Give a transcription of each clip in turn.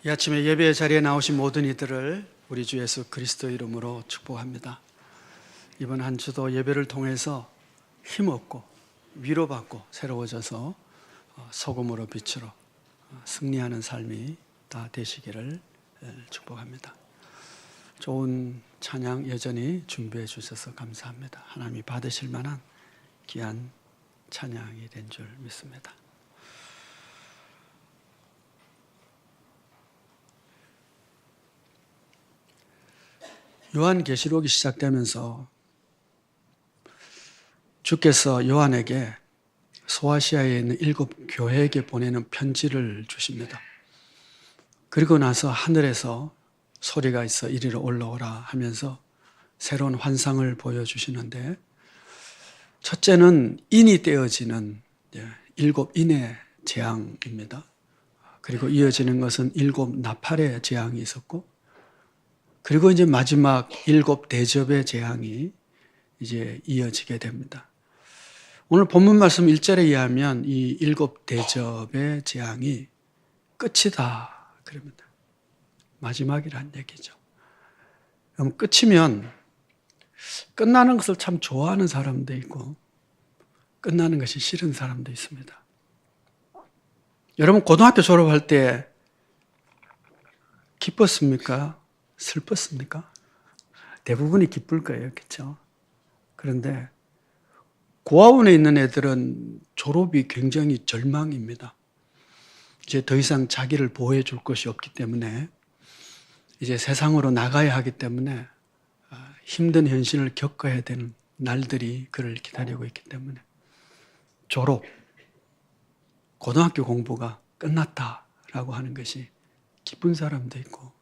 이 아침에 예배 자리에 나오신 모든 이들을 우리 주 예수 그리스도 이름으로 축복합니다. 이번 한 주도 예배를 통해서 힘없고 위로받고 새로워져서 소금으로 빛으로 승리하는 삶이 다 되시기를 축복합니다. 좋은 찬양 여전히 준비해 주셔서 감사합니다. 하나님이 받으실 만한 귀한 찬양이 된 줄 믿습니다. 요한계시록이 시작되면서 주께서 요한에게 소아시아에 있는 7 교회에게 보내는 편지를 주십니다. 그리고 나서 하늘에서 소리가 있어 이리로 올라오라 하면서 새로운 환상을 보여주시는데, 첫째는 인이 떼어지는 7 인의 재앙입니다. 그리고 이어지는 것은 7 나팔의 재앙이 있었고, 그리고 이제 마지막 7 대접의 재앙이 이제 이어지게 됩니다. 오늘 본문 말씀 1절에 의하면 이 7 대접의 재앙이 끝이다 그럽니다. 마지막이란 얘기죠. 그럼 끝이면 끝나는 것을 참 좋아하는 사람도 있고 끝나는 것이 싫은 사람도 있습니다. 여러분 고등학교 졸업할 때 기뻤습니까? 슬펐습니까? 대부분이 기쁠 거예요. 그렇죠? 그런데 고아원에 있는 애들은 졸업이 굉장히 절망입니다. 이제 더 이상 자기를 보호해 줄 것이 없기 때문에 이제 세상으로 나가야 하기 때문에 힘든 현실을 겪어야 되는 날들이 그를 기다리고 있기 때문에 졸업, 고등학교 공부가 끝났다라고 하는 것이 기쁜 사람도 있고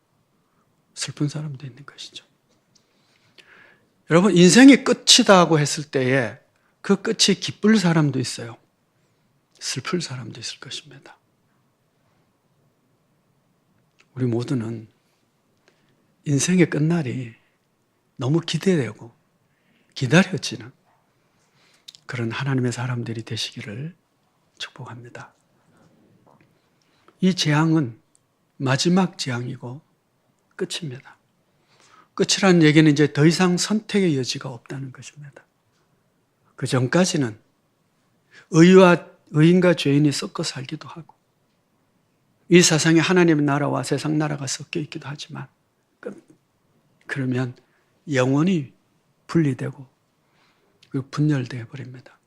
슬픈 사람도 있는 것이죠. 여러분, 인생이 끝이다고 했을 때에 그 끝이 기쁠 사람도 있어요. 슬플 사람도 있을 것입니다. 우리 모두는 인생의 끝날이 너무 기대되고 기다려지는 그런 하나님의 사람들이 되시기를 축복합니다. 이 재앙은 마지막 재앙이고 끝입니다. 끝이라는 얘기는 이제 더 이상 선택의 여지가 없다는 것입니다. 그 전까지는 의인과 죄인이 섞어 살기도 하고 이 세상에 하나님의 나라와 세상 나라가 섞여 있기도 하지만 그러면 영원히 분리되고 분열되어 버립니다.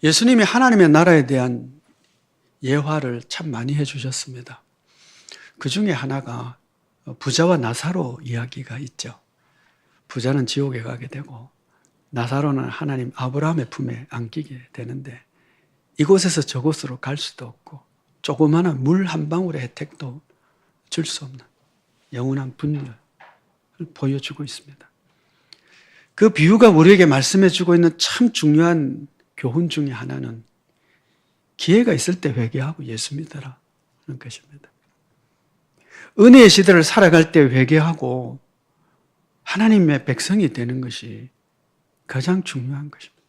예수님이 하나님의 나라에 대한 예화를 참 많이 해주셨습니다. 그 중에 하나가 부자와 나사로 이야기가 있죠. 부자는 지옥에 가게 되고 나사로는 하나님 아브라함의 품에 안기게 되는데 이곳에서 저곳으로 갈 수도 없고 조그마한 물 한 방울의 혜택도 줄 수 없는 영원한 분열을 보여주고 있습니다. 그 비유가 우리에게 말씀해주고 있는 참 중요한 교훈 중에 하나는 기회가 있을 때 회개하고 예수 믿으라는 것입니다. 은혜의 시대를 살아갈 때 회개하고 하나님의 백성이 되는 것이 가장 중요한 것입니다.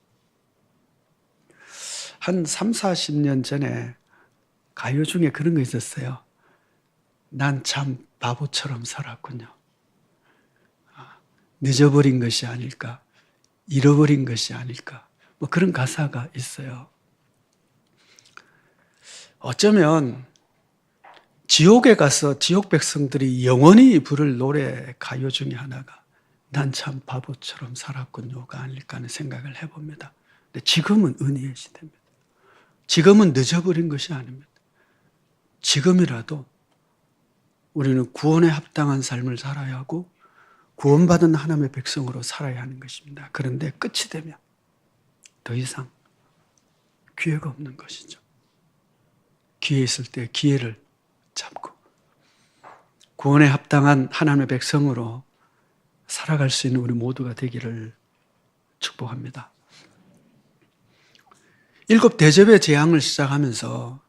한 3, 40년 전에 가요 중에 그런 거 있었어요. 난 참 바보처럼 살았군요. 늦어버린 것이 아닐까, 잃어버린 것이 아닐까, 뭐 그런 가사가 있어요. 어쩌면 지옥에 가서 지옥 백성들이 영원히 부를 노래 가요 중에 하나가 난 참 바보처럼 살았군요가 아닐까 하는 생각을 해봅니다. 근데 지금은 은혜의 시대입니다. 지금은 늦어버린 것이 아닙니다. 지금이라도 우리는 구원에 합당한 삶을 살아야 하고 구원받은 하나님의 백성으로 살아야 하는 것입니다. 그런데 끝이 되면 더 이상 기회가 없는 것이죠. 기회 있을 때 기회를 잡고 구원에 합당한 하나님의 백성으로 살아갈 수 있는 우리 모두가 되기를 축복합니다. 7 대접의 재앙을 시작하면서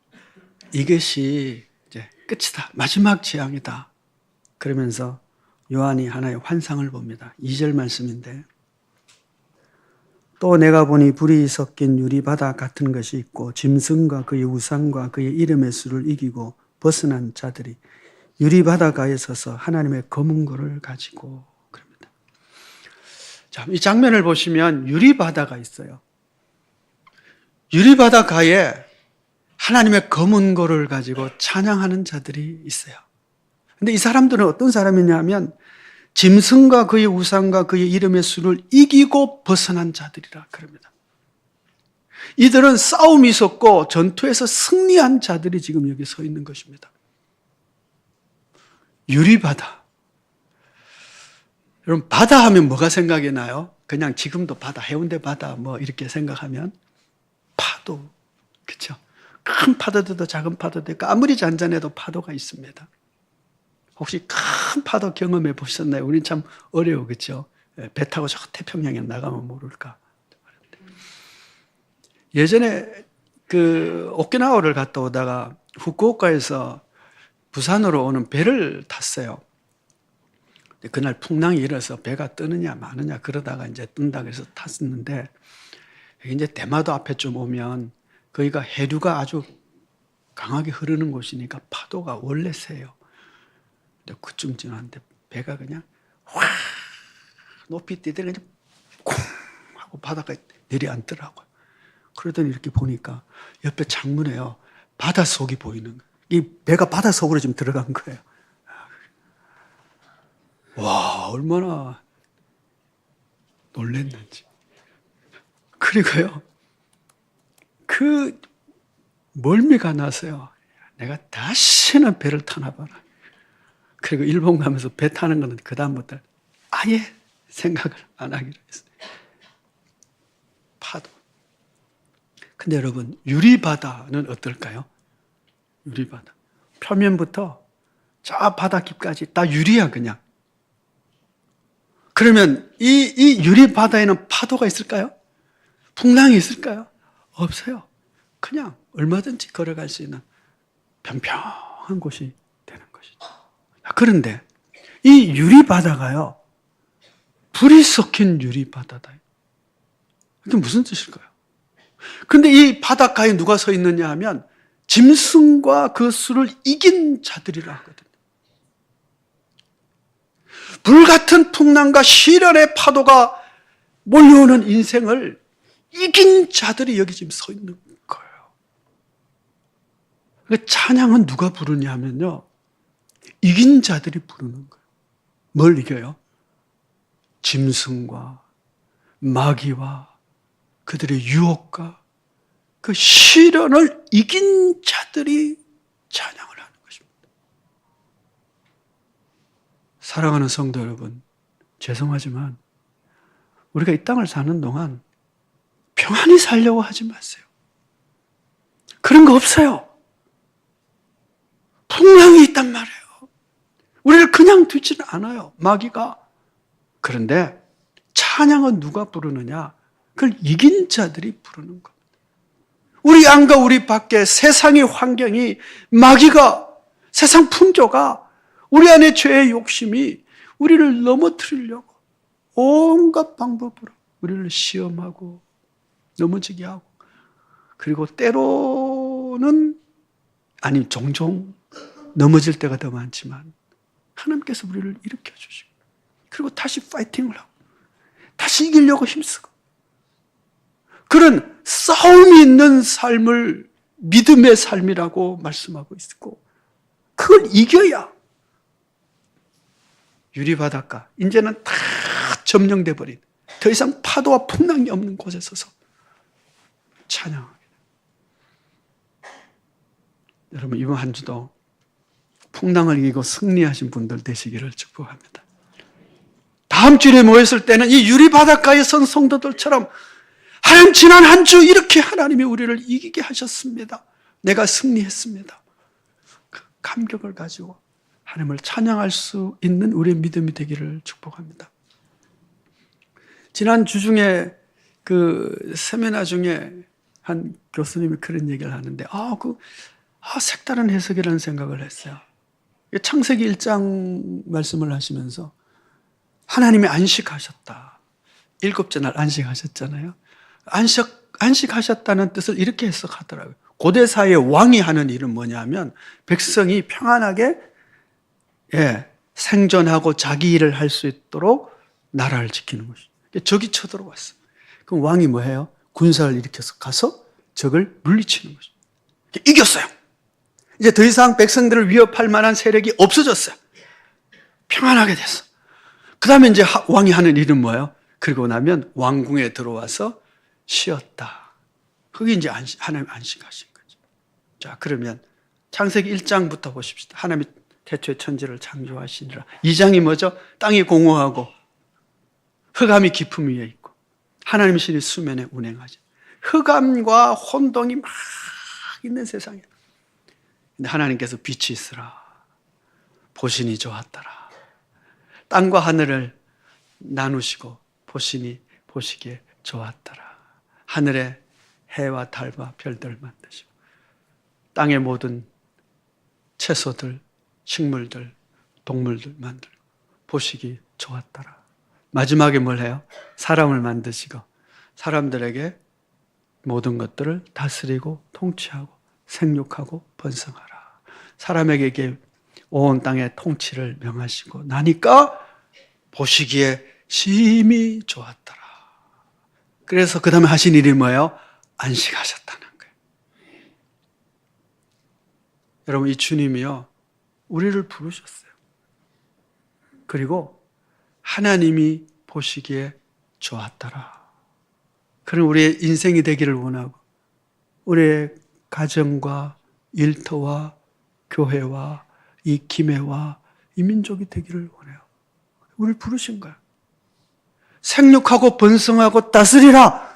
이것이 이제 끝이다, 마지막 재앙이다 그러면서 요한이 하나의 환상을 봅니다. 2절 말씀인데 또 내가 보니 불이 섞인 유리바다 같은 것이 있고 짐승과 그의 우상과 그의 이름의 수를 이기고 벗어난 자들이 유리바다가에 서서 하나님의 검은 고를 가지고 그럽니다. 자, 이 장면을 보시면 유리바다가 있어요. 유리바다가에 하나님의 검은 고를 가지고 찬양하는 자들이 있어요. 근데 이 사람들은 어떤 사람이냐 하면 짐승과 그의 우상과 그의 이름의 수를 이기고 벗어난 자들이라 그럽니다. 이들은 싸움이 있었고 전투에서 승리한 자들이 지금 여기 서 있는 것입니다. 유리바다. 여러분, 바다 하면 뭐가 생각이 나요? 그냥 지금도 바다, 해운대 바다 뭐 이렇게 생각하면 파도, 그렇죠? 큰 파도도 작은 파도도 있고 아무리 잔잔해도 파도가 있습니다. 혹시 큰 파도 경험해 보셨나요? 우린 참 어려워, 그렇죠? 배 타고 저 태평양에 나가면 모를까. 예전에 오키나와를 갔다 오다가 후쿠오카에서 부산으로 오는 배를 탔어요. 그날 풍랑이 일어서 배가 뜨느냐 마느냐 그러다가 이제 뜬다 그래서 탔었는데, 이제 대마도 앞에 좀 오면 거기가 해류가 아주 강하게 흐르는 곳이니까 파도가 원래 세요. 근데 그쯤 지났는데 배가 그냥 확 높이 뛰더니 그냥 쿵 하고 바닷가에 내려앉더라고요. 그러더니 이렇게 보니까 옆에 창문에요, 바닷속이 보이는 거예요. 이 배가 바닷속으로 지금 들어간 거예요. 와, 얼마나 놀랬는지. 그리고요, 그 멀미가 나서요, 내가 다시는 배를 타나 봐라. 그리고 일본 가면서 배 타는 거는 그다음부터 아예 생각을 안 하기로 했어요. 파도. 근데 여러분, 유리바다는 어떨까요? 유리바다. 표면부터 저 바다 깊까지 다 유리야, 그냥. 그러면 이 유리바다에는 파도가 있을까요? 풍랑이 있을까요? 없어요. 그냥 얼마든지 걸어갈 수 있는 평평한 곳이 되는 것이죠. 그런데 이 유리바다가요, 불이 섞인 유리바다다. 이게 무슨 뜻일까요? 근데 이 바닷가에 누가 서 있느냐 하면 짐승과 그 수를 이긴 자들이라 하거든요. 불같은 풍랑과 시련의 파도가 몰려오는 인생을 이긴 자들이 여기 지금 서 있는 거예요. 그 찬양은 누가 부르냐 하면요, 이긴 자들이 부르는 거예요. 뭘 이겨요? 짐승과 마귀와 그들의 유혹과 그 시련을 이긴 자들이 찬양을 하는 것입니다. 사랑하는 성도 여러분, 죄송하지만 우리가 이 땅을 사는 동안 평안히 살려고 하지 마세요. 그런 거 없어요. 풍랑이 있단 말이에요. 우리를 그냥 두지는 않아요, 마귀가. 그런데 찬양은 누가 부르느냐? 그걸 이긴 자들이 부르는 겁니다. 우리 안과 우리 밖에 세상의 환경이, 마귀가, 세상 풍조가, 우리 안에 죄의 욕심이 우리를 넘어뜨리려고 온갖 방법으로 우리를 시험하고 넘어지게 하고, 그리고 때로는, 아니 종종 넘어질 때가 더 많지만 하나님께서 우리를 일으켜주시고, 그리고 다시 파이팅을 하고 다시 이기려고 힘쓰고, 그런 싸움이 있는 삶을 믿음의 삶이라고 말씀하고 있고, 그걸 이겨야 유리바닷가, 이제는 다 점령돼 버린, 더 이상 파도와 풍랑이 없는 곳에 서서 찬양하게 됩니다. 여러분, 이번 한 주도 풍랑을 이기고 승리하신 분들 되시기를 축복합니다. 다음 주에 모였을 때는 이 유리바닷가에 선 성도들처럼, 하나님, 지난 한 주 이렇게 하나님이 우리를 이기게 하셨습니다, 내가 승리했습니다, 그 감격을 가지고 하나님을 찬양할 수 있는 우리의 믿음이 되기를 축복합니다. 지난 주 중에 그 세미나 중에 한 교수님이 그런 얘기를 하는데, 색다른 해석이라는 생각을 했어요. 창세기 1장 말씀을 하시면서 하나님이 안식하셨다, 7째 날 안식하셨잖아요. 안식하셨다는 뜻을 이렇게 해석하더라고요. 고대 사회의 왕이 하는 일은 뭐냐면 백성이 평안하게 생존하고 자기 일을 할 수 있도록 나라를 지키는 것이죠. 적이 쳐들어왔어. 그럼 왕이 뭐 해요? 군사를 일으켜서 가서 적을 물리치는 것이죠. 이겼어요. 이제 더 이상 백성들을 위협할 만한 세력이 없어졌어요. 평안하게 됐어. 그 다음에 이제 왕이 하는 일은 뭐예요? 그리고 나면 왕궁에 들어와서 쉬었다. 그게 이제 하나님 안식하신 거죠. 자, 그러면 창세기 1장부터 보십시다. 하나님이 태초에 천지를 창조하시니라. 2장이 뭐죠? 땅이 공허하고 흑암이 깊음 위에 있고 하나님 신이 수면에 운행하죠. 흑암과 혼동이 막 있는 세상이에요. 근데 하나님께서 빛이 있으라. 보시니 좋았더라. 땅과 하늘을 나누시고 보시니 보시기에 좋았더라. 하늘에 해와 달과 별들을 만드시고 땅의 모든 채소들, 식물들, 동물들 만들고 보시기 좋았더라. 마지막에 뭘 해요? 사람을 만드시고 사람들에게 모든 것들을 다스리고 통치하고 생육하고 번성하라. 사람에게 온 땅의 통치를 명하시고 나니까 보시기에 심히 좋았더라. 그래서 그 다음에 하신 일이 뭐예요? 안식하셨다는 거예요. 여러분, 이 주님이요, 우리를 부르셨어요. 그리고 하나님이 보시기에 좋았더라. 그럼 우리의 인생이 되기를 원하고 우리의 가정과 일터와 교회와 이 기회와 이 민족이 되기를 원해요. 우리를 부르신 거야. 생육하고 번성하고 다스리라.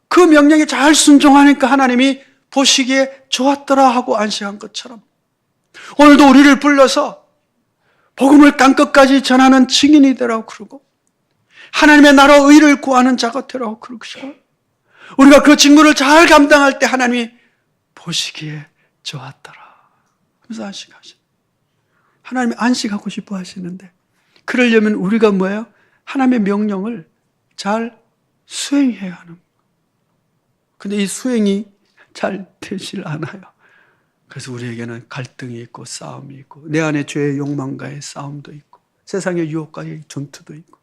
그 명령에 잘 순종하니까 하나님이 보시기에 좋았더라 하고 안식한 것처럼 오늘도 우리를 불러서 복음을 땅끝까지 전하는 증인이 되라고 그러고 하나님의 나라 의를 구하는 자가 되라고 그러시고 우리가 그 직무를 잘 감당할 때 하나님이 보시기에 좋았더라 하면서 안식하시는 하나님이 안식하고 싶어 하시는데 그러려면 우리가 뭐예요? 하나님의 명령을 잘 수행해야 하는 거예요. 근데 이 수행이 잘 되질 않아요. 그래서 우리에게는 갈등이 있고 싸움이 있고 내 안에 죄의 욕망과의 싸움도 있고 세상의 유혹과의 전투도 있고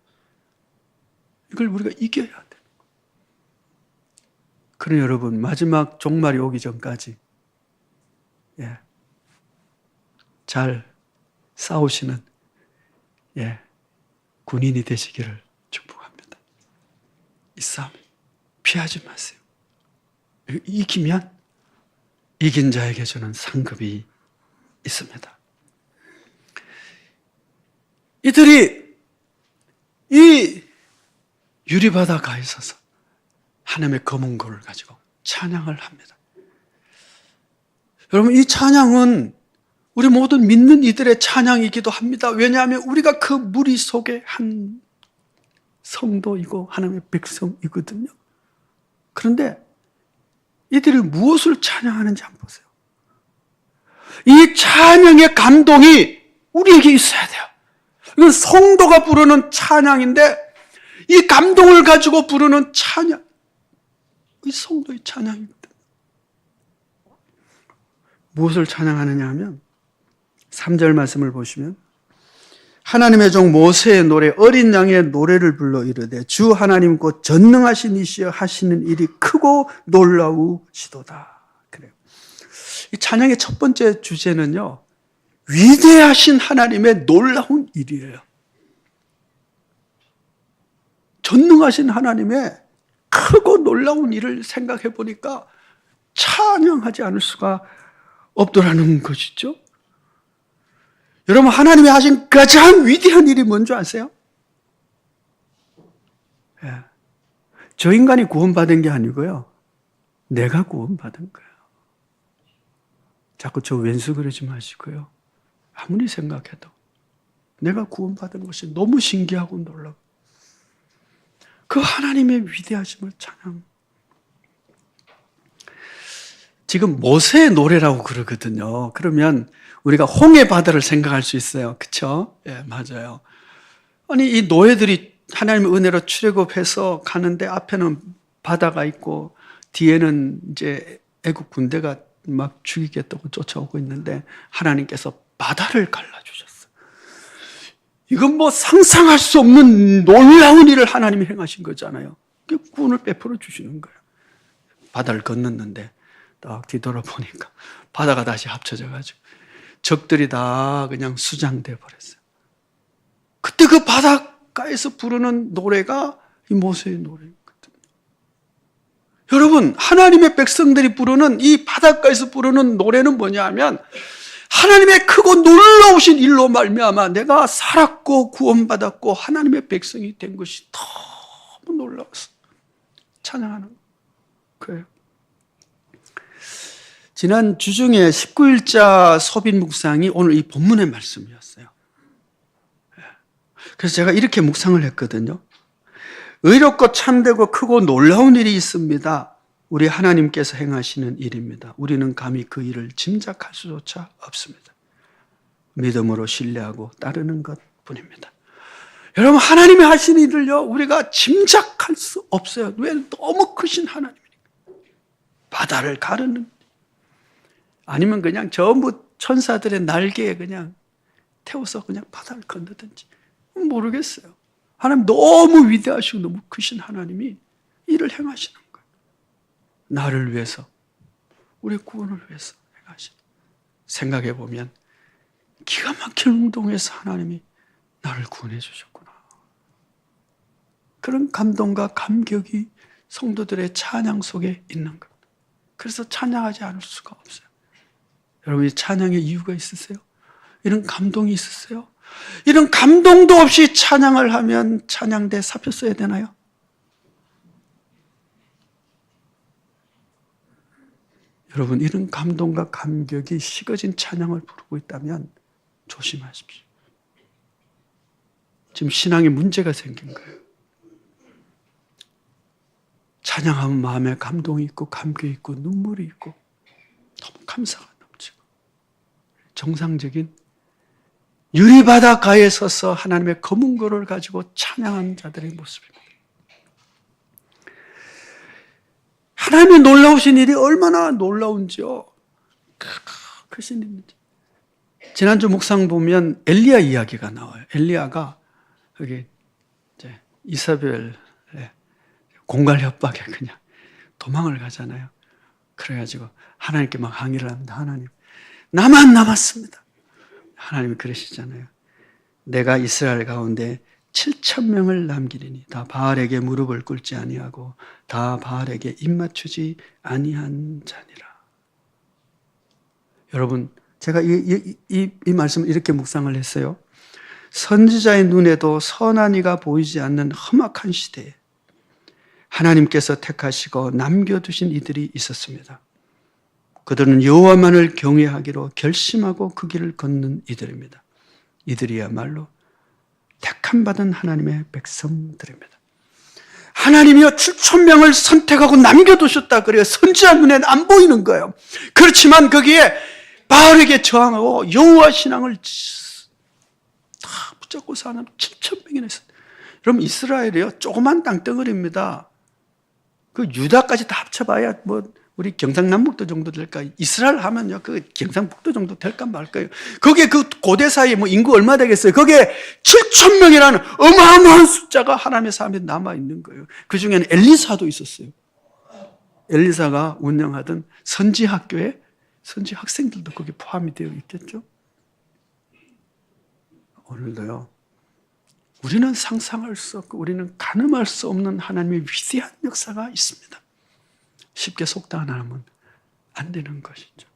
이걸 우리가 이겨야 돼요. 그러니 여러분 마지막 종말이 오기 전까지 잘 싸우시는 군인이 되시기를 축복합니다. 이 싸움 피하지 마세요. 이기면 이긴 자에게 주는 상급이 있습니다. 이들이 이 유리바다가에 있어서 하나님의 검은 고를 가지고 찬양을 합니다. 여러분, 이 찬양은 우리 모든 믿는 이들의 찬양이기도 합니다. 왜냐하면 우리가 그 무리 속에 한 성도이고 하나님의 백성이거든요. 그런데 이들이 무엇을 찬양하는지 한번 보세요. 이 찬양의 감동이 우리에게 있어야 돼요. 이건 성도가 부르는 찬양인데 이 감동을 가지고 부르는 찬양, 이 성도의 찬양입니다. 무엇을 찬양하느냐 하면 3절 말씀을 보시면 하나님의 종 모세의 노래 어린 양의 노래를 불러 이르되 주 하나님 곧 전능하신 이시여 하시는 일이 크고 놀라우시도다. 그래요. 이 찬양의 첫 번째 주제는요. 위대하신 하나님의 놀라운 일이에요. 전능하신 하나님의 크고 놀라운 일을 생각해 보니까 찬양하지 않을 수가 없더라는 것이죠. 여러분, 하나님이 하신 가장 위대한 일이 뭔지 아세요? 저 인간이 구원받은 게 아니고요. 내가 구원받은 거예요. 자꾸 저 왼수 그러지 마시고요. 아무리 생각해도 내가 구원받은 것이 너무 신기하고 놀라워. 그 하나님의 위대하심을 찬양. 지금 모세의 노래라고 그러거든요. 그러면 우리가 홍해 바다를 생각할 수 있어요. 그렇죠? 맞아요. 아니 이 노예들이 하나님의 은혜로 출애굽해서 가는데 앞에는 바다가 있고 뒤에는 이제 애국 군대가 막 죽이겠다고 쫓아오고 있는데 하나님께서 바다를 갈라주셨어요. 이건 뭐 상상할 수 없는 놀라운 일을 하나님이 행하신 거잖아요. 구원을 베풀어 주시는 거예요. 바다를 건넜는데 딱 뒤돌아보니까 바다가 다시 합쳐져가지고 적들이 다 그냥 수장돼 버렸어요. 그때 그 바닷가에서 부르는 노래가 이 모세의 노래거든요. 여러분, 하나님의 백성들이 부르는 이 바닷가에서 부르는 노래는 뭐냐 하면 하나님의 크고 놀라우신 일로 말미암아 내가 살았고 구원받았고 하나님의 백성이 된 것이 너무 놀라웠어. 찬양하는 거예요. 지난 주중에 19일자 소빈 묵상이 오늘 이 본문의 말씀이었어요. 그래서 제가 이렇게 묵상을 했거든요. 의롭고 참되고 크고 놀라운 일이 있습니다. 우리 하나님께서 행하시는 일입니다. 우리는 감히 그 일을 짐작할 수조차 없습니다. 믿음으로 신뢰하고 따르는 것뿐입니다. 여러분, 하나님이 하신 일을요, 우리가 짐작할 수 없어요. 왜? 너무 크신 하나님이니까. 바다를 가르는, 아니면 그냥 전부 천사들의 날개에 그냥 태워서 그냥 바다를 건너든지 모르겠어요. 하나님 너무 위대하시고 너무 크신 하나님이 일을 행하시는 거예요. 나를 위해서, 우리의 구원을 위해서 행하시는. 생각해 보면 기가 막힌 운동에서 하나님이 나를 구원해 주셨구나. 그런 감동과 감격이 성도들의 찬양 속에 있는 것. 그래서 찬양하지 않을 수가 없어요. 여러분, 이 찬양의 이유가 있으세요? 이런 감동이 있으세요? 이런 감동도 없이 찬양을 하면 찬양대 사표 써야 되나요? 여러분, 이런 감동과 감격이 식어진 찬양을 부르고 있다면 조심하십시오. 지금 신앙에 문제가 생긴 거예요. 찬양하면 마음에 감동이 있고 감격이 있고 눈물이 있고 너무 감사가 넘치고 정상적인 유리바닷가에 서서 하나님의 검은 고를 가지고 찬양하는 자들의 모습입니다. 하나님의 놀라우신 일이 얼마나 놀라운지요. 크신 일인지. 지난주 묵상 보면 엘리야 이야기가 나와요. 엘리야가 여기 이제 이사벨의 공갈 협박에 그냥 도망을 가잖아요. 그래가지고 하나님께 막 항의를 합니다. 하나님, 나만 남았습니다. 하나님이 그러시잖아요. 내가 이스라엘 가운데 7,000명을 남기리니 다 바알에게 무릎을 꿇지 아니하고 다 바알에게 입맞추지 아니한 자니라. 여러분, 제가 이 말씀을 이렇게 묵상을 했어요. 선지자의 눈에도 선한 이가 보이지 않는 험악한 시대에 하나님께서 택하시고 남겨두신 이들이 있었습니다. 그들은 여호와만을 경외하기로 결심하고 그 길을 걷는 이들입니다. 이들이야말로 택함받은 하나님의 백성들입니다. 하나님이요 7,000명을 선택하고 남겨두셨다 그래요. 선지자 눈에는 안 보이는 거예요. 그렇지만 거기에 바알에게 저항하고 여호와 신앙을 다 붙잡고 사는 7,000명이나 있어요. 여러분, 이스라엘이요 조그만 땅덩어리입니다. 그 유다까지 다 합쳐봐야 뭐 우리 경상남북도 정도 될까? 이스라엘 하면요 그 경상북도 정도 될까 말까요? 거기에 그 고대 사이에 뭐 인구 얼마 되겠어요? 거기에 7,000명이라는 어마어마한 숫자가 하나님의 사람에 남아 있는 거예요. 그 중에는 엘리사도 있었어요. 엘리사가 운영하던 선지 학교에 선지 학생들도 거기 포함이 되어 있겠죠. 오늘도요. 우리는 상상할 수 없고 우리는 가늠할 수 없는 하나님의 위대한 역사가 있습니다. 쉽게 속단하면 안 되는 것이죠.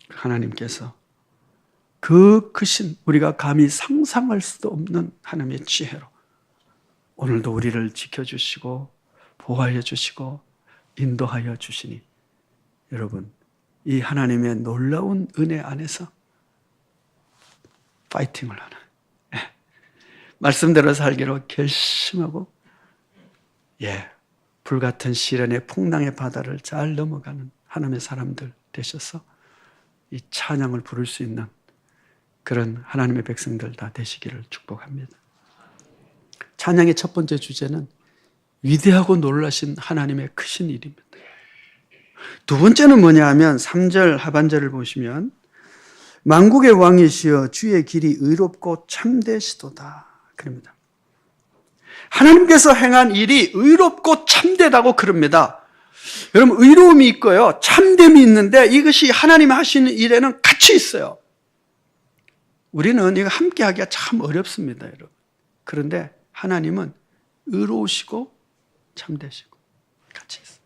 하나님께서 그 크신 우리가 감히 상상할 수도 없는 하나님의 지혜로 오늘도 우리를 지켜주시고 보호하여 주시고 인도하여 주시니 여러분, 이 하나님의 놀라운 은혜 안에서 파이팅을 하는 말씀대로 살기로 결심하고 불같은 시련의 풍랑의 바다를 잘 넘어가는 하나님의 사람들 되셔서 이 찬양을 부를 수 있는 그런 하나님의 백성들 다 되시기를 축복합니다. 찬양의 첫 번째 주제는 위대하고 놀라신 하나님의 크신 일입니다. 두 번째는 뭐냐 하면 3절 하반절을 보시면 만국의 왕이시여 주의 길이 의롭고 참되시도다. 그럽니다. 하나님께서 행한 일이 의롭고 참되다고 그럽니다. 여러분, 의로움이 있고요, 참됨이 있는데 이것이 하나님이 하시는 일에는 같이 있어요. 우리는 이거 함께 하기가 참 어렵습니다, 여러분. 그런데 하나님은 의로우시고 참되시고 같이 있어요.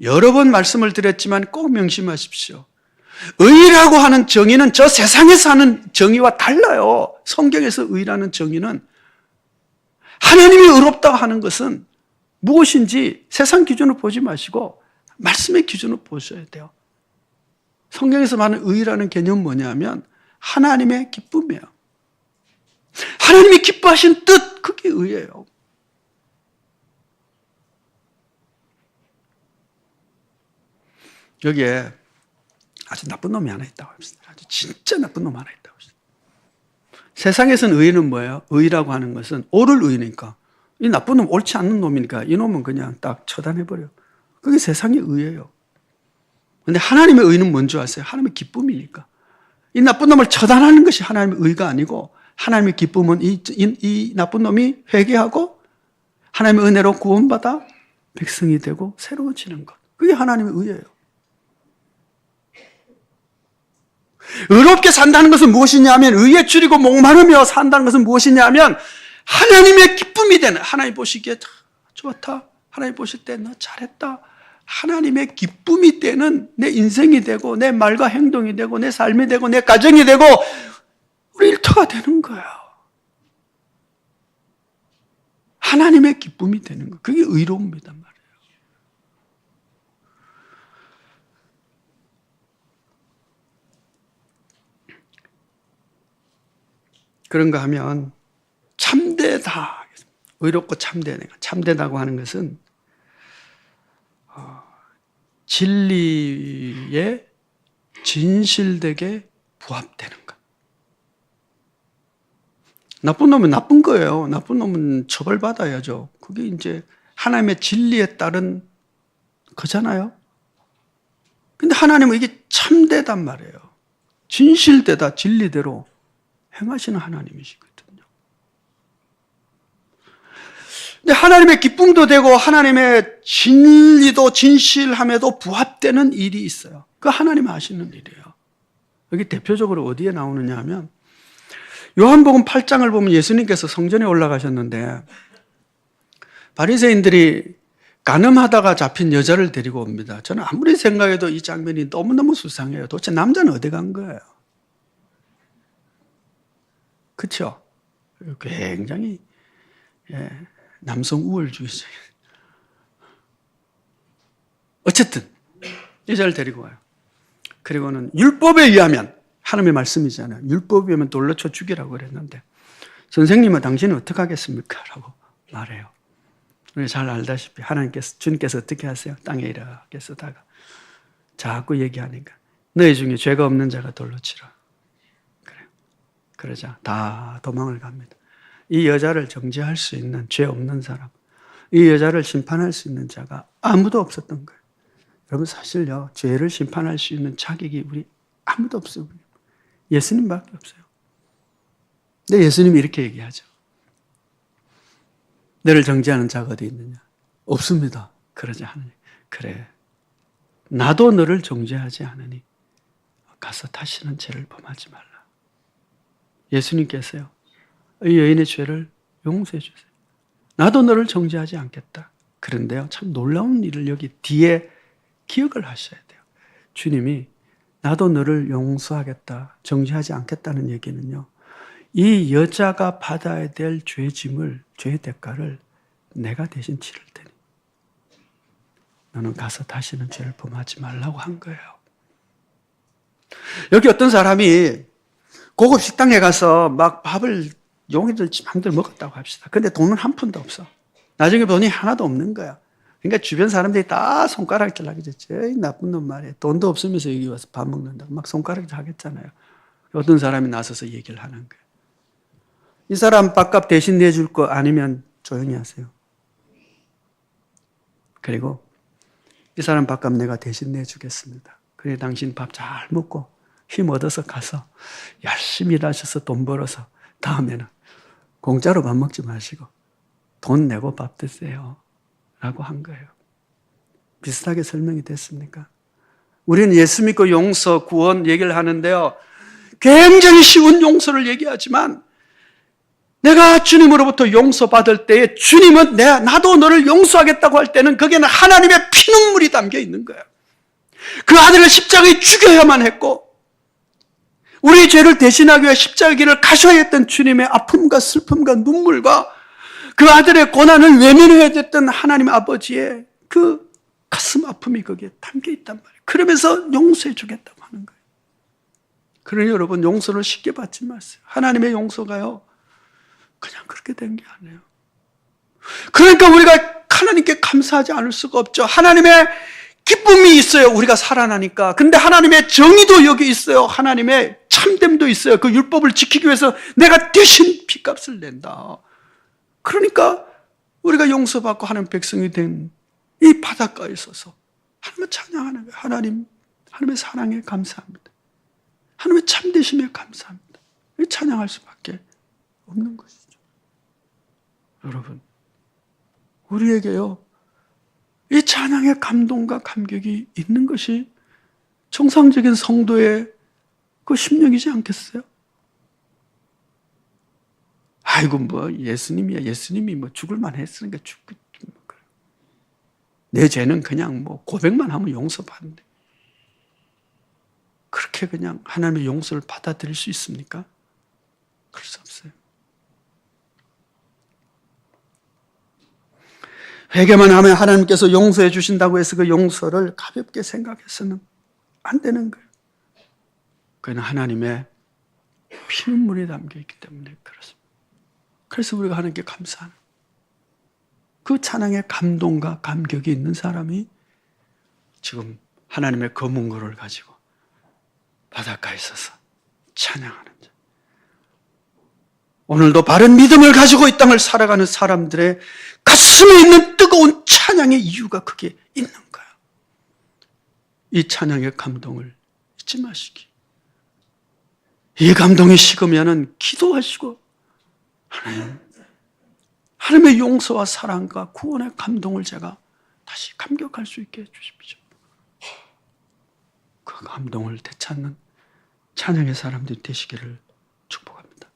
여러 번 말씀을 드렸지만 꼭 명심하십시오. 의라고 하는 정의는 저 세상에서 하는 정의와 달라요. 성경에서 의라는 정의는 하나님이 의롭다고 하는 것은 무엇인지 세상 기준으로 보지 마시고 말씀의 기준으로 보셔야 돼요. 성경에서 말하는 의라는 개념은 뭐냐면 하나님의 기쁨이에요. 하나님이 기뻐하신 뜻, 그게 의예요. 여기에 아주 나쁜 놈이 하나 있다고 합시다. 아주 진짜 나쁜 놈 하나 있다고 합시다. 세상에서는 의는 뭐예요? 의라고 하는 것은 옳을 의니까 이 나쁜 놈, 옳지 않는 놈이니까 이 놈은 그냥 딱 처단해버려. 그게 세상의 의예요. 그런데 하나님의 의는 뭔지 아세요? 하나님의 기쁨이니까. 이 나쁜 놈을 처단하는 것이 하나님의 의가 아니고 하나님의 기쁨은 이 나쁜 놈이 회개하고 하나님의 은혜로 구원받아 백성이 되고 새로워지는 것. 그게 하나님의 의예요. 의롭게 산다는 것은 무엇이냐면 의에 줄이고 목마르며 산다는 것은 무엇이냐면 하나님의 기쁨이 되는, 하나님 보시기에 좋다, 하나님 보실 때 너 잘했다, 하나님의 기쁨이 되는 내 인생이 되고 내 말과 행동이 되고 내 삶이 되고 내 가정이 되고 우리 일터가 되는 거예요. 하나님의 기쁨이 되는 거, 그게 의로움이단 말이에요. 그런가 하면 참되다, 의롭고 참되다고 하는 것은 진리에 진실되게 부합되는 것. 나쁜 놈은 나쁜 거예요. 나쁜 놈은 처벌받아야죠. 그게 이제 하나님의 진리에 따른 거잖아요. 근데 하나님은 이게 참되단 말이에요. 진실되다, 진리대로 행하시는 하나님이시거든요. 근데 하나님의 기쁨도 되고 하나님의 진리도 진실함에도 부합되는 일이 있어요. 그 하나님이 하시는 일이에요. 여기 대표적으로 어디에 나오느냐 하면 요한복음 8장을 보면 예수님께서 성전에 올라가셨는데 바리새인들이 간음하다가 잡힌 여자를 데리고 옵니다. 저는 아무리 생각해도 이 장면이 너무너무 수상해요. 도대체 남자는 어디 간 거예요? 그렇죠? 굉장히 남성 우월주의자. 어쨌든 여자를 데리고 와요. 그리고는 율법에 의하면, 하나님의 말씀이잖아요. 율법에 의하면 돌로 쳐 죽이라고 그랬는데 선생님은 당신은 어떻게 하겠습니까? 라고 말해요. 우리 잘 알다시피 하나님께서, 주님께서 어떻게 하세요? 땅에 이렇게 쓰다가 자꾸 얘기하니까 너희 중에 죄가 없는 자가 돌로 치라. 그래요. 그러자 다 도망을 갑니다. 이 여자를 정죄할 수 있는 죄 없는 사람, 이 여자를 심판할 수 있는 자가 아무도 없었던 거예요. 여러분 사실요, 죄를 심판할 수 있는 자격이 우리 아무도 없어요. 예수님밖에 없어요. 근데 예수님이 이렇게 얘기하죠. 너를 정죄하는 자가 어디 있느냐? 없습니다. 그러자 하느님, 그래, 나도 너를 정죄하지 않으니 가서 다시는 죄를 범하지 말라. 예수님께서요, 이 여인의 죄를 용서해 주세요. 나도 너를 정죄하지 않겠다. 그런데요, 참 놀라운 일을 여기 뒤에 기억을 하셔야 돼요. 주님이 나도 너를 용서하겠다, 정죄하지 않겠다는 얘기는요, 이 여자가 받아야 될 죄짐을, 죄의 대가를 내가 대신 치를 테니 너는 가서 다시는 죄를 범하지 말라고 한 거예요. 여기 어떤 사람이 고급 식당에 가서 막 밥을 용이들 마음대로 먹었다고 합시다. 근데 돈은 한 푼도 없어. 나중에 돈이 하나도 없는 거야. 그러니까 주변 사람들이 다 손가락질 하겠죠. 에이, 나쁜 놈 말이야. 돈도 없으면서 여기 와서 밥 먹는다고 막 손가락질 하겠잖아요. 어떤 사람이 나서서 얘기를 하는 거예요. 이 사람 밥값 대신 내줄 거 아니면 조용히 하세요. 그리고 이 사람 밥값 내가 대신 내주겠습니다. 그래 당신 밥 잘 먹고 힘 얻어서 가서 열심히 일하셔서 돈 벌어서 다음에는 공짜로 밥 먹지 마시고 돈 내고 밥 드세요 라고 한 거예요. 비슷하게 설명이 됐습니까? 우리는 예수 믿고 용서, 구원 얘기를 하는데요, 굉장히 쉬운 용서를 얘기하지만 내가 주님으로부터 용서받을 때에 주님은 나도 너를 용서하겠다고 할 때는 거기에는 하나님의 피눈물이 담겨 있는 거예요. 그 아들을 십자가에 죽여야만 했고 우리의 죄를 대신하기 위해 십자가 길을 가셔야 했던 주님의 아픔과 슬픔과 눈물과 그 아들의 고난을 외면해야 됐던 하나님 아버지의 그 가슴 아픔이 거기에 담겨 있단 말이에요. 그러면서 용서해 주겠다고 하는 거예요. 그러니 여러분, 용서를 쉽게 받지 마세요. 하나님의 용서가요, 그냥 그렇게 된 게 아니에요. 그러니까 우리가 하나님께 감사하지 않을 수가 없죠. 하나님의 기쁨이 있어요, 우리가 살아나니까. 근데 하나님의 정의도 여기 있어요. 하나님의 참됨도 있어요. 그 율법을 지키기 위해서 내가 대신 핏값을 낸다. 그러니까 우리가 용서받고 하는 백성이 된 이 바닷가에 서서 하나님을 찬양하는 거예요. 하나님의 사랑에 감사합니다. 하나님의 참되심에 감사합니다. 찬양할 수밖에 없는 것이죠. 여러분, 우리에게요, 이 찬양의 감동과 감격이 있는 것이 정상적인 성도의 그 심령이지 않겠어요? 아이고, 뭐 예수님이야. 예수님이 뭐 죽을만 했으니까 죽고. 내 죄는 그냥 뭐 고백만 하면 용서받는데 그렇게 그냥 하나님의 용서를 받아들일 수 있습니까? 그럴 수 없어요. 회개만 하면 하나님께서 용서해 주신다고 해서 그 용서를 가볍게 생각해서는 안 되는 거예요. 그는 하나님의 피눈물이 담겨있기 때문에 그렇습니다. 그래서 우리가 하나님께 감사하는 그 찬양의 감동과 감격이 있는 사람이 지금 하나님의 검은고를 가지고 바닷가에 서서 찬양하는 자. 오늘도 바른 믿음을 가지고 이 땅을 살아가는 사람들의 가슴에 있는 뜨거운 찬양의 이유가 그게 있는 거야. 이 찬양의 감동을 잊지 마시기. 이 감동이 식으면은 기도하시고 하나님의 용서와 사랑과 구원의 감동을 제가 다시 감격할 수 있게 해주십시오. 그 감동을 되찾는 찬양의 사람들이 되시기를 축복합니다.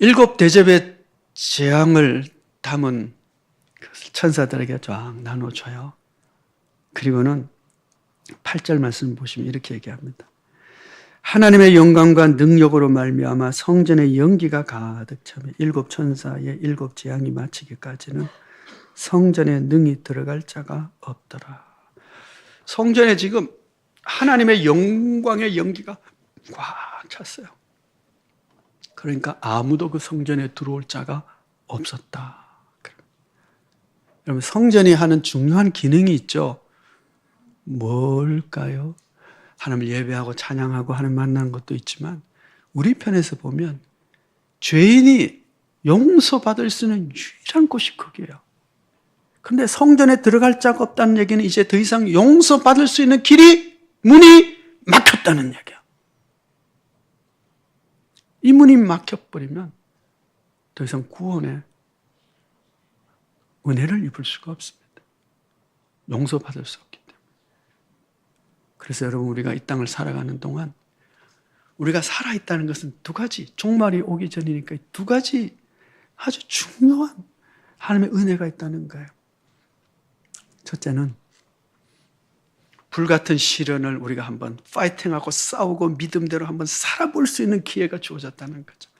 7 대접의 재앙을 담은 천사들에게 쫙 나눠줘요. 그리고는 8절 말씀 보시면 이렇게 얘기합니다. 하나님의 영광과 능력으로 말미암아 성전의 연기가 가득 차며 7 천사의 7 재앙이 마치기까지는 성전에 능히 들어갈 자가 없더라. 성전에 지금 하나님의 영광의 연기가 꽉 찼어요. 그러니까 아무도 그 성전에 들어올 자가 없었다. 여러분, 성전이 하는 중요한 기능이 있죠. 뭘까요? 하나님을 예배하고 찬양하고 하나님 만나는 것도 있지만 우리 편에서 보면 죄인이 용서받을 수 있는 유일한 곳이 거기예요. 그런데 성전에 들어갈 자가 없다는 얘기는 이제 더 이상 용서받을 수 있는 문이 막혔다는 얘기야. 이 문이 막혀버리면 더 이상 구원의 은혜를 입을 수가 없습니다. 용서받을 수 없기 때문에. 그래서 여러분, 우리가 이 땅을 살아가는 동안 우리가 살아있다는 것은 2가지, 종말이 오기 전이니까 2가지 아주 중요한 하나님의 은혜가 있다는 거예요. 첫째는 불같은 시련을 우리가 한번 파이팅하고 싸우고 믿음대로 한번 살아볼 수 있는 기회가 주어졌다는 거죠.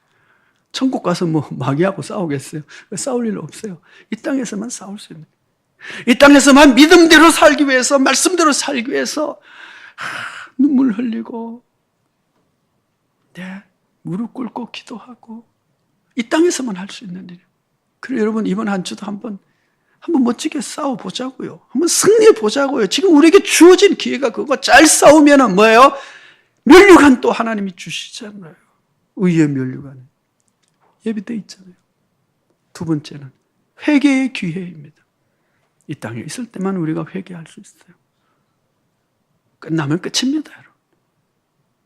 천국 가서 뭐 마귀하고 싸우겠어요? 싸울 일 없어요. 이 땅에서만 싸울 수 있는, 이 땅에서만 믿음대로 살기 위해서, 말씀대로 살기 위해서 눈물 흘리고 무릎 꿇고 기도하고 이 땅에서만 할 수 있는 일이에요. 그래서 여러분, 이번 한 주도 한번 멋지게 싸워보자고요. 한번 승리해보자고요. 지금 우리에게 주어진 기회가 그거. 잘 싸우면은 뭐예요? 면류관 또 하나님이 주시잖아요. 의의 면류관 예비되어 있잖아요. 2번째는 회개의 기회입니다. 이 땅에 있을 때만 우리가 회개할 수 있어요. 끝나면 끝입니다, 여러분.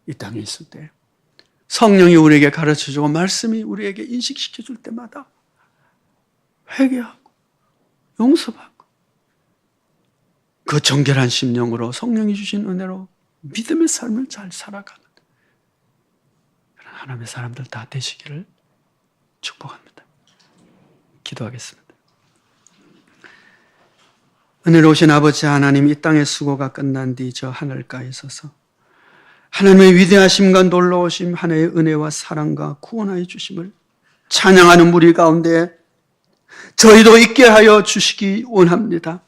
이 땅에 있을 때. 성령이 우리에게 가르쳐주고 말씀이 우리에게 인식시켜줄 때마다 회개하고 용서받고 그 정결한 심령으로 성령이 주신 은혜로 믿음의 삶을 잘 살아가는 그런 하나님의 사람들 다 되시기를 축복합니다. 기도하겠습니다. 은혜로우신 아버지 하나님, 이 땅의 수고가 끝난 뒤 저 하늘가에 서서 하나님의 위대하심과 놀라우심, 하나님의 은혜와 사랑과 구원하여 주심을 찬양하는 무리 가운데 저희도 있게 하여 주시기 원합니다.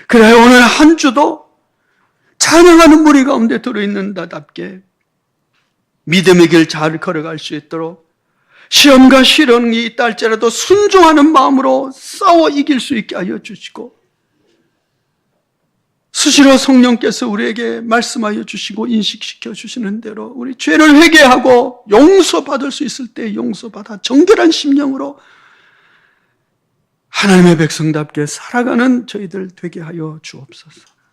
그래야 오늘 한 주도 찬양하는 무리 가운데 들어있는 나답게 믿음의 길 잘 걸어갈 수 있도록 시험과 시련이 있다 할지라도 순종하는 마음으로 싸워 이길 수 있게 하여 주시고 수시로 성령께서 우리에게 말씀하여 주시고 인식시켜 주시는 대로 우리 죄를 회개하고 용서받을 수 있을 때 용서받아 정결한 심령으로 하나님의 백성답게 살아가는 저희들 되게 하여 주옵소서.